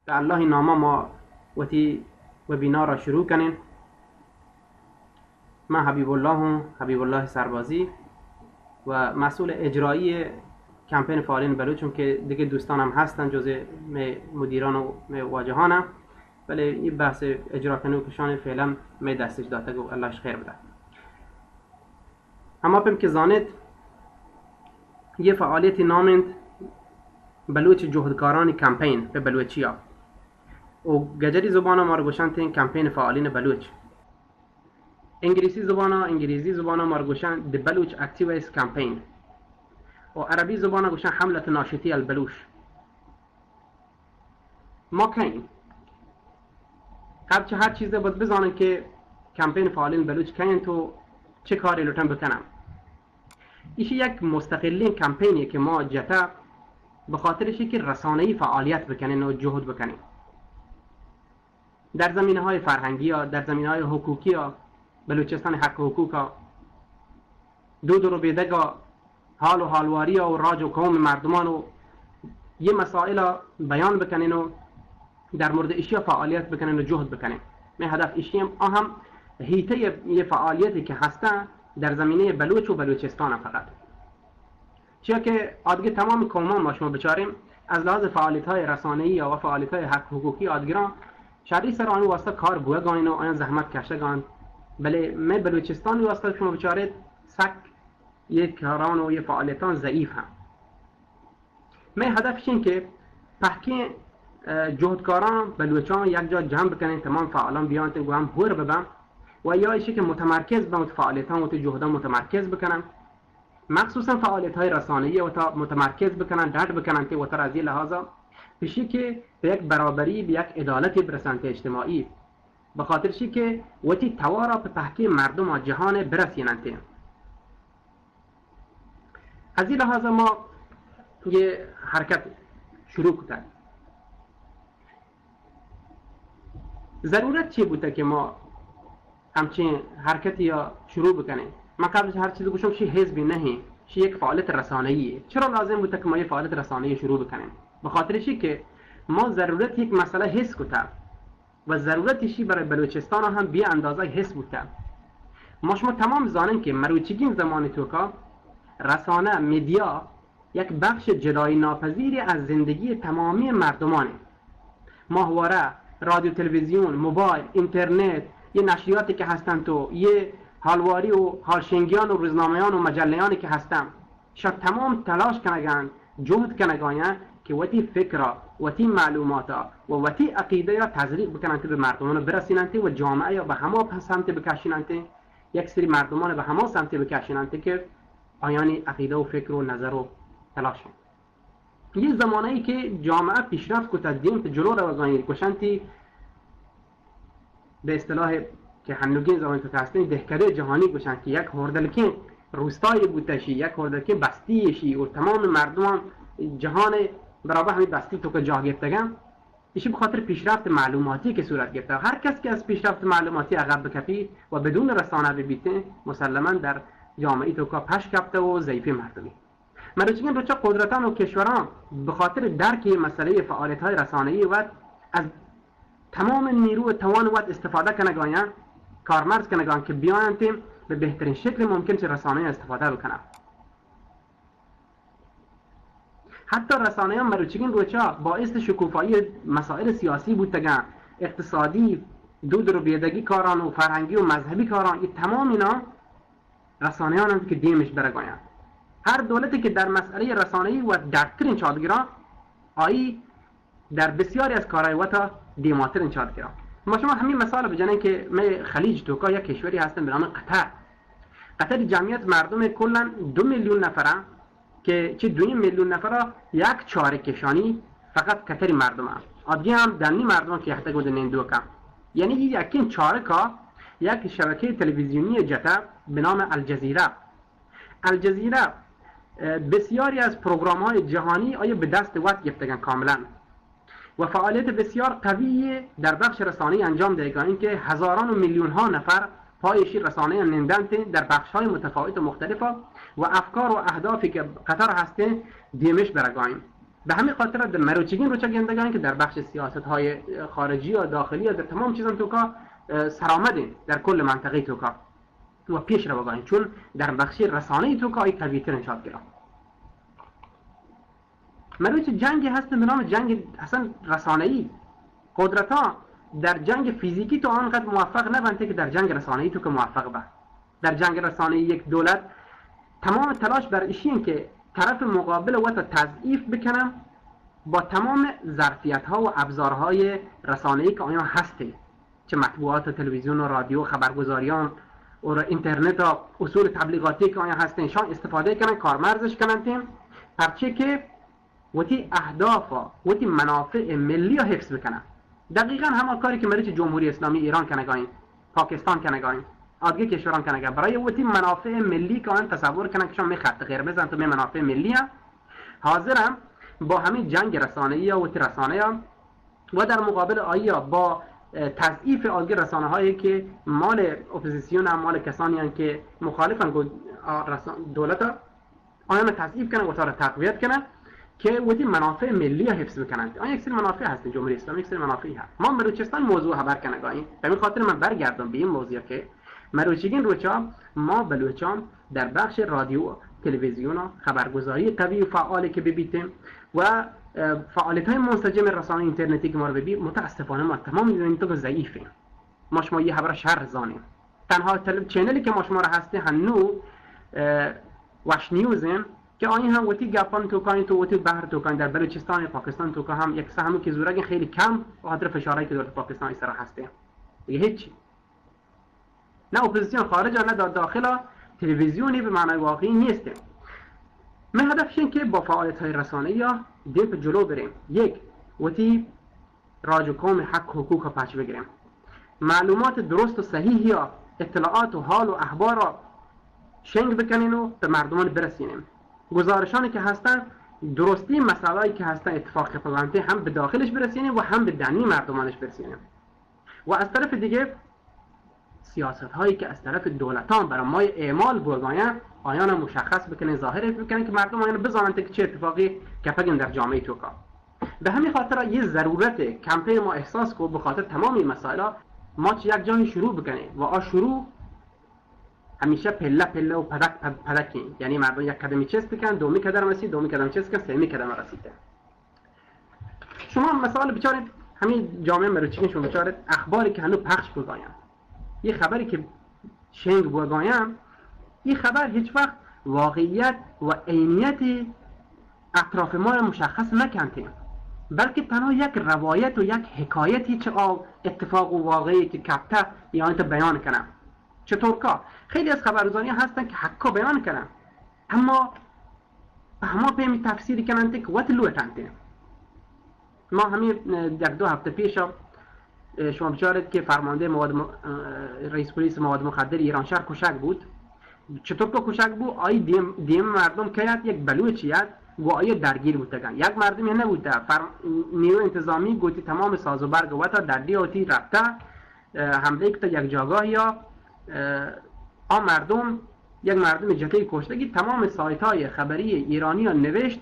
به الله نامه ما وتی وبینار را شروع کنیم. من حبیب الله سربازی و مسئول اجرایی کمپین فعالین بلوچم که دیگه دوستانم هستن جز مدیران و واجهانم، ولی این بحث اجرا کنه کشان فعلا می دستش داده گو اللهش خیر بده. اما پیم که زانید یه فعالیتی نامند بلوچ جهدکاران کمپین به بلوچی ها و گجری زبان ما رو گوشن تین کمپین فعالین بلوچ. انگلیسی زبان ما رو گوشن The Baluch Activist Campaign و عربی زبان گوشن حملت ناشطی البلوش. ما کین قبل هر چیزه باید بزانن که کمپین فعالین بلوچ کین تو چه کاری لطفاً بکنم. ایشی یک مستقلین کمپینیه که ما جتا به خاطرشی که رسانه‌ای فعالیت بکنین و جهد بکنین در زمینه‌های فرهنگی ها، در زمینه‌های حقوقی ها، بلوچستان حق حقوق ها، دو بیدگا حال و حالواری ها و راج و قوم مردمان و یه مسائل بیان بکنین و در مورد اشیا فعالیت بکنین و جهد بکنین. من هدف اشیم هم هیته یه فعالیتی که هسته در زمینه بلوچ و بلوچستان فقط. چرا که آدگه تمام قومان ما شما بچاریم از لحاظ فعالیت‌های رسانه‌ای و فعالیت‌های حق حقوقی آدگران شهری سر آن واسطه کار بوه گاین و آن زحمت کشته گاین، بله من بلوچستان واسطه شما بچارید سک یک کاران و یک فعالیتان ضعیف هم. من هدفش این که پحکی جهدکاران بلوچان یک جا جمع بکنین، تمام فعالان بیان تو هم هور ببن و یا ایشی که متمرکز به فعالیتان و تو جهدان متمرکز بکنن، مخصوصا فعالیت‌های رسانه‌ای و تا متمرکز بکنن درد بکنن که و تا از این لحاظا پیشی که به یک برابری به یک عدالتی برسند اجتماعی، به خاطرشی که وقتی توارا به تحکیم مردم و جهان برسینند. از این لحاظا ما یه حرکت شروع کردیم. ضرورت چی بوده که ما همچین حرکتی یا شروع بکنیم؟ من قبلش هر چیزی گوشم شی حزبی نهی، شی یک فعالیت رسانه‌ایه. چرا لازم بوده که ما یه فعالیت رسانه‌ای شروع بکنیم؟ به خاطرشی که ما ضرورت یک مسئله حس کردیم و ضرورتشی برای بلوچستان هم بی اندازه حس بوده. ما شما تمام زانیم که مروچگین زمان توکا رسانه مدیا یک بخش جدایی ناپذیری از زندگی تمامی مردمانه. ماهواره، رادیو، تلویزیون، موبایل، اینترنت، یه نشریاتی که هستن تو، یه حالواری و حالشنگیان و روزنامه‌یان و مجله‌یانی که هستن، شاید تمام تلاش کنگن، جهد کنگن که وتی فکر وتی معلومات و وتی عقیده یا تزریق بکنن به مردمان برسینند و جامعه یا به همه سمت بکشینند، یک سری مردمان به همه سمت بکشینند که آیانی عقیده و فکر و نظر و تلاش کنند. یه زمانه‌ای که جامعه پیشرفت کرد دین جلو رو وزانی کشنتی به اصطلاح که هنوگین زمان تو هستن دهکده جهانی گوشن که یک هردلکین روستایی بودشی، یک هردلکین بستیشی و تمام مردم جهان برابر همین بستی تو که جا گرفتگن. ایشی به خاطر پیشرفت معلوماتی که صورت گرفته. هر کس که از پیشرفت معلوماتی عقب بکپی و بدون رسانه ببیته مسلما در جامعه تو که پش کپته و ضعیفی مردمی. مروچگین روچه قدرتان و کشوران به خاطر درک مسئله فعالیت‌های رسانه‌ای و از تمام نیرو و توان و استفاده کنگاین کارمرز کنگان که بیان تیم به بهترین شکل ممکن چه رسانه استفاده بکنن. حتی رسانه مروچگین روچه باعث شکوفایی مسائل سیاسی بودتگن، اقتصادی، دود رو بیدگی کاران و فرهنگی و مذهبی کاران، این تمام اینا رسانه هستند که دیمش برگاین. هر دولتی که در مسئله رسانه‌ای و درکترین چادگیران آیی در بسیاری از کارهای وقتا دیماتر انشاد کرد. ما شما همین مثال بجنین که من خلیج توکا یک کشوری هستم به نام قطر جمعیت مردم کلا 2 میلیون نفره که چه 2 میلیون نفره یک چهار کشانی فقط قطری مردم هم آدگی هم دنی مردم که یحته گودن این دوکا، یعنی یکین چهارکا یک شبکه تلویزیونی جتا به نام الجزیره بسیاری از پروگرام های جهانی آیا به دست وقت گرفتگن کاملا و فعالیت بسیار قوی در بخش رسانه‌ای انجام دهگاه این که هزاران و میلیون ها نفر پایشی رسانه نندنت در بخش های متفاوت و مختلفه و افکار و اهدافی که قطر هسته دیمش برگاهیم. به همین خاطر در مروچگین روچا گندگان که در بخش سیاست های خارجی و داخلی و در تمام چیزان توکا سرآمدین در کل منطقه توکا و پیش رو بگاین، چون در بخش رسانه توکا ای قویتر انشاد گرام. مروچ جنگی هست به نام جنگ اصلا رسانه‌ای. قدرت ها در جنگ فیزیکی تو آنقدر موفق نبنده که در جنگ رسانه‌ای تو که موفق به. در جنگ رسانه‌ای یک دولت تمام تلاش بر ایشین که طرف مقابل و تا تضعیف بکنم با تمام ظرفیت ها و ابزارهای رسانه‌ای که آیا هسته، چه مطبوعات و تلویزیون و رادیو، خبرگزاریان و اینترنت و اصول تبلیغاتی که آیا هستن شان استفاده کنن، کارمرزش کنن تیم پرچه که وتی اهداف و وتی منافع ملی رو حفظ بکنن. دقیقاً همون کاری که مریچ جمهوری اسلامی ایران کنگاین، پاکستان کنگاین، آدگه کشوران کنگاین، برای وتی منافع ملی که آن تصور کنن که شما می خط قرمز انتو می منافع ملی هم حاضرم با همین جنگ رسانه‌ای و رسانه و در مقابل آیا با تضعیف آدگه رسانه هایی که مال اپوزیسیون هم مال کسانی هم که مخالفن دولت آیا تضعیف کنن و تا تقویت کنن که وقتی منافع ملی حفظ بکنند. آن یک سری منافع هست جمهوری اسلامی، یک سری منافعی هست. ما بلوچستان موضوع خبر کنگاییم. به این خاطر من برگردم به این موضوع که مروچگین روچا ما بلوچان در بخش رادیو، تلویزیون و خبرگزاری قوی و فعالی که ببیتیم و فعالیت‌های منسجم رسانه اینترنتی که ما رو ببینیم، متاسفانه ما تمام می‌بینیم تو ضعیفیم. ما شما یه خبر شر زانیم. تنها چنلی که ما شما را هسته هنو واش نیوزن که آنی هم وقتی گپان توکانی تو وقتی بحر توکانی در بلوچستان پاکستان توکا هم یک سهمی که زورگی خیلی کم و خاطر فشارهایی که دولت پاکستان سر هسته دیگه هیچ نه اپوزیسیون خارج نه داخل تلویزیونی به معنای واقعی نیسته. من هدفش این که با فعالیت‌های رسانه‌ای یا دیم به جلو بریم. یک وقتی راج و قوم حق حقوق را پچ بگیریم، معلومات درست و صحیح یا اطلاعات و حال و اخبار را شنگ بکنین و به مردمان برسونیم. گزارشانی که هستن درستی مسائلی که هستن اتفاق پذیرنده هم به داخلش برسونیم و هم به دنی مردمانش برسونیم. و از طرف دیگه سیاست هایی که از طرف دولتان برای ما اعمال بگوین آیان مشخص بکنه، ظاهر بکنه که مردم آیان بزنن که چه اتفاقی کپگن در جامعه توکا. به همین خاطر یه ضرورت کمپین ما احساس کو به خاطر تمام این مسائل ما چه یک جایی شروع بکنیم و شروع همیشه پله پله و پدکی، یعنی مردم یک قدمی چست بکن، دومی قدم رسید، دومی قدم چست کن، سومی قدم رسیده. شما مثلا بچارید همین جامعه مروچگین شما بچارید اخباری که هنوز پخش بگویم، یه خبری که شنگ بگویم، این خبر هیچ وقت واقعیت و عینیت اطراف ما را مشخص نکنه، بلکه تنها یک روایت و یک حکایتی چه اتفاق و واقعی که کپته یا انت بیان کنم. چطور که خیلی از خبررسانی هستن که حقا بیان کنن اما همه پیمی تفسیری کنن که وقت لوتنده. ما همین یک دو هفته پیش شما بچارید که فرمانده رئیس پلیس مواد مخدر ایران شهر کشک بود. چطور که کشک بود آی دیم مردم که یک بلوچیت و آیا درگیر بودگن، یک مردمی نبوده. نیرو انتظامی گوتی تمام ساز و برگ و تا در دیوتی رفته حمله که یک جاگاه یا مردم یک مردم جهتی کشتگی. تمام سایت های خبری ایرانی ها نوشت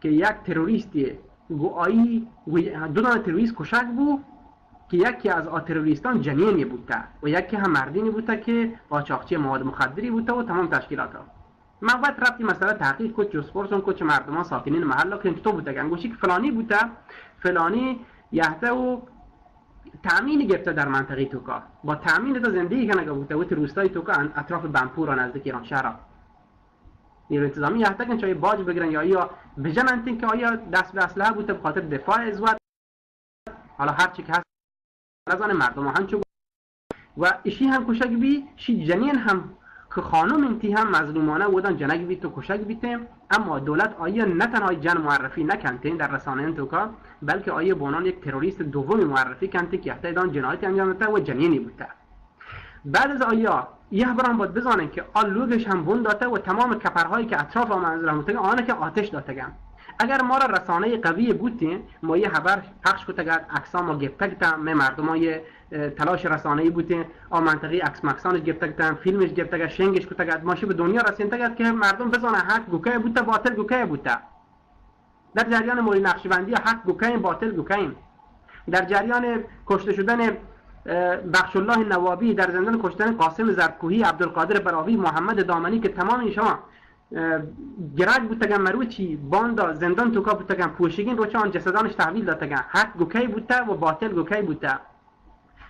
که یک تروریستی گویی دو دانه تروریست کشک بود که یکی از تروریستان جنینی بوده و یکی هم مردینی بوده که قاچاقچی مواد مخدری بوده و تمام تشکیلات ها. من وقت رفتی مسئله تحقیق کو جز پرسون کو چه مردمان ساکنین محله که تو بوده گنگوشی که فلانی بوده، فلانی یهده و تامین گرفته در منطقه توکا، با تامین تا زندگی کنه بوده و روستای توکا اطراف بنپور و نزدیک ایران شهر. نیرو انتظامی یهده کن چای باج بگیرن یا بجنن که آیا دست به اسلحه بوده به خاطر دفاع از وطن، حالا هر چی که هست رضان مردم هم چو و ایشی هم کشک بی شی جنین هم که خانم انتی هم مظلومانه بودن جنگ بی تو کشک بیتیم. اما دولت آیا نه تنها جن معرفی نکنته در رسانه توکا بلکه آیا بونان یک تروریست دومی معرفی کنته که احتیدان جنایتی انجام داده و جنینی بوده. بعد از آیا یه برام باید بزنن که لوگش هم بون داده و تمام کپرهایی که اطراف منزل هم بوده آنه که آتش داده. اگر ما را رسانه قوی بودیم ما یه خبر پخش کتگد اکسام ما گفتگتم مردمای تلاش رسانه‌ای بودیم منطقه عکس مکسانش گفتگتم فیلمش گفتگد شنگش کتگد ماشی به دنیا رسیدگد که مردم بزنه حق گوکه بوده باطل گوکه بوده. در جریان مولی نقشبندی حق گوکیم باطل گوکیم، در جریان کشته شدن بخش الله نوابی، در زندان کشتن قاسم زرکوهی، عبدالقادر براوی، محمد دامنی که تمام اینشان گرگ بودتگن مروچی باندا زندان توکا بودتگن پوشگین روچه آن جسدانش تحویل دادتگن، حق گوکی بودتا و باطل گوکی بودتا.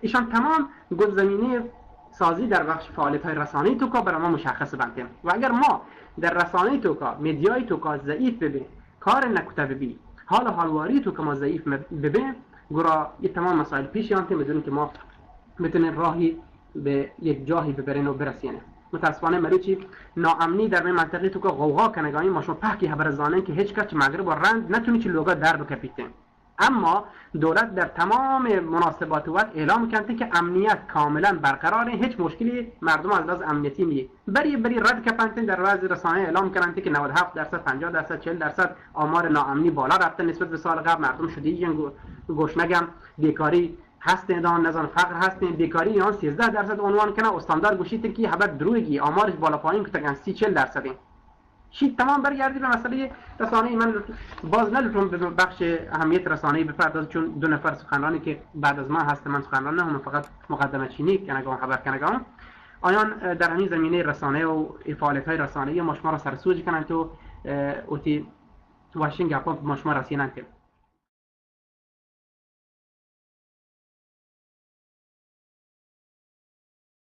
ایشان تمام گل زمینه سازی در بخش فعالیت های رسانه‌ای توکا برای ما مشخص بنده و اگر ما در رسانه توکا میدیای توکا ضعیف ببین، کار نکوته ببین، حال حالواری توکا ما ضعیف ببین، گرا یه تمام مسائل پیش یانته میدونیم که ما میتونیم راهی به یک جاهی ببرین و برسینه. متاسفانه مروچی ناامنی در منطقه توکا غوغا کنگانی ما شما پاکی خبر زانن که هیچ کس مغرب و رند نتونی چه لوگا در بکپیتن. اما دولت در تمام مناسبات وقت اعلام کرده که امنیت کاملا برقراره، هیچ مشکلی مردم از لحاظ امنیتی نیست. بری رد کپنتن در بعضی رسانه اعلام کردند که 97%، 50%، 40% آمار ناامنی بالا رفته نسبت به سال قبل. مردم شدیدن گوشنگم، بیکاری هستند، نزان فقر هستند، بیکاری یان 13% عنوان کنه، استاندار گوشید که خبر دروغی آمارش بالا پایین کتگن 30-40%. شی تمام برگردی به مسئله رسانه‌ای. من باز نلوتم به بخش اهمیت رسانه‌ای بپردازم چون دو نفر سخنرانی که بعد از من هست، من سخنران نه، فقط مقدمه چینی کنگام خبر کنگام آیان در همین زمینه رسانه و فعالیت‌های رسانه‌ای مشما را سرسوج کنند تو اوتی واشنگ اپ مشما رسینند که